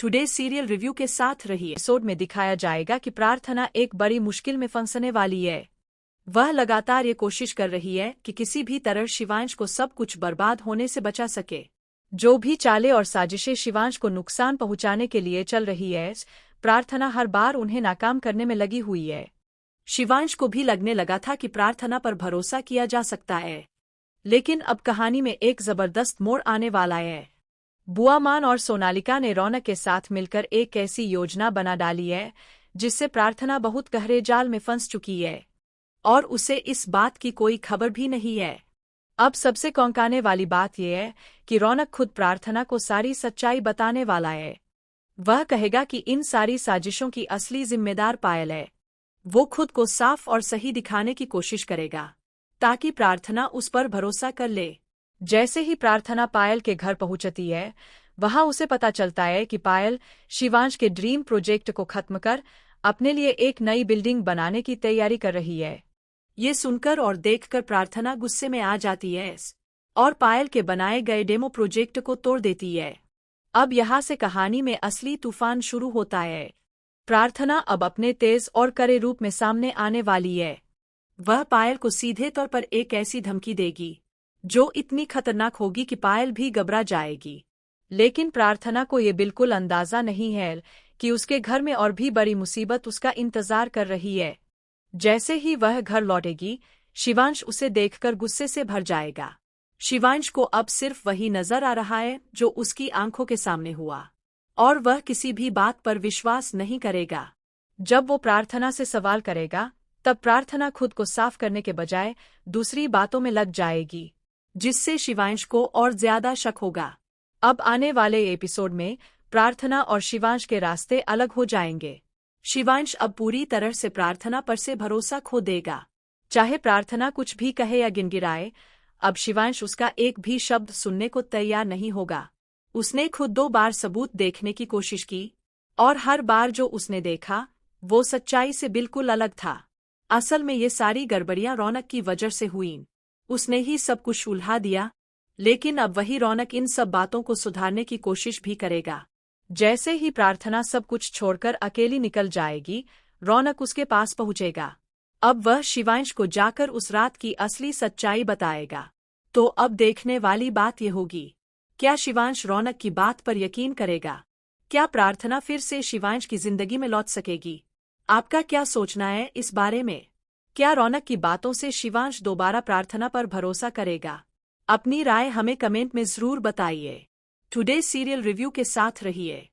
Today serial review के साथ रही एपिसोड में दिखाया जाएगा कि प्रार्थना एक बड़ी मुश्किल में फंसने वाली है। वह लगातार ये कोशिश कर रही है कि किसी भी तरह शिवांश को सब कुछ बर्बाद होने से बचा सके। जो भी चालें और साजिशें शिवांश को नुकसान पहुंचाने के लिए चल रही है, प्रार्थना हर बार उन्हें नाकाम करने में लगी हुई है। शिवांश को भी लगने लगा था कि प्रार्थना पर भरोसा किया जा सकता है, लेकिन अब कहानी में एक जबरदस्त मोड़ आने वाला है। बुआ मान और सोनालिका ने रौनक के साथ मिलकर एक ऐसी योजना बना डाली है जिससे प्रार्थना बहुत गहरे जाल में फंस चुकी है और उसे इस बात की कोई खबर भी नहीं है। अब सबसे चौंकाने वाली बात यह है कि रौनक खुद प्रार्थना को सारी सच्चाई बताने वाला है। वह कहेगा कि इन सारी साजिशों की असली जिम्मेदार पायल है। वो खुद को साफ और सही दिखाने की कोशिश करेगा ताकि प्रार्थना उस पर भरोसा कर ले। जैसे ही प्रार्थना पायल के घर पहुंचती है, वहां उसे पता चलता है कि पायल शिवांश के ड्रीम प्रोजेक्ट को खत्म कर अपने लिए एक नई बिल्डिंग बनाने की तैयारी कर रही है। ये सुनकर और देखकर प्रार्थना गुस्से में आ जाती है और पायल के बनाए गए डेमो प्रोजेक्ट को तोड़ देती है। अब यहाँ से कहानी में असली तूफान शुरू होता है। प्रार्थना अब अपने तेज और कड़े रूप में सामने आने वाली है। वह पायल को सीधे तौर पर एक ऐसी धमकी देगी जो इतनी खतरनाक होगी कि पायल भी घबरा जाएगी। लेकिन प्रार्थना को ये बिल्कुल अंदाजा नहीं है कि उसके घर में और भी बड़ी मुसीबत उसका इंतजार कर रही है। जैसे ही वह घर लौटेगी, शिवांश उसे देखकर गुस्से से भर जाएगा। शिवांश को अब सिर्फ वही नजर आ रहा है जो उसकी आंखों के सामने हुआ, और वह किसी भी बात पर विश्वास नहीं करेगा। जब वो प्रार्थना से सवाल करेगा, तब प्रार्थना खुद को साफ करने के बजाय दूसरी बातों में लग जाएगी, जिससे शिवांश को और ज्यादा शक होगा। अब आने वाले एपिसोड में प्रार्थना और शिवांश के रास्ते अलग हो जाएंगे। शिवांश अब पूरी तरह से प्रार्थना पर से भरोसा खो देगा। चाहे प्रार्थना कुछ भी कहे या गिनगिराए, अब शिवांश उसका एक भी शब्द सुनने को तैयार नहीं होगा। उसने खुद 2 बार सबूत देखने की कोशिश की, और हर बार जो उसने देखा वो सच्चाई से बिल्कुल अलग था। असल में ये सारी गड़बड़ियां रौनक की वजह से हुईं। उसने ही सब कुछ उलझा दिया, लेकिन अब वही रौनक इन सब बातों को सुधारने की कोशिश भी करेगा। जैसे ही प्रार्थना सब कुछ छोड़कर अकेली निकल जाएगी, रौनक उसके पास पहुंचेगा। अब वह शिवांश को जाकर उस रात की असली सच्चाई बताएगा। तो अब देखने वाली बात ये होगी, क्या शिवांश रौनक की बात पर यकीन करेगा? क्या प्रार्थना फिर से शिवांश की जिंदगी में लौट सकेगी? आपका क्या सोचना है इस बारे में? क्या रौनक की बातों से शिवांश दोबारा प्रार्थना पर भरोसा करेगा? अपनी राय हमें कमेंट में जरूर बताइए। टुडे सीरियल रिव्यू के साथ रहिए।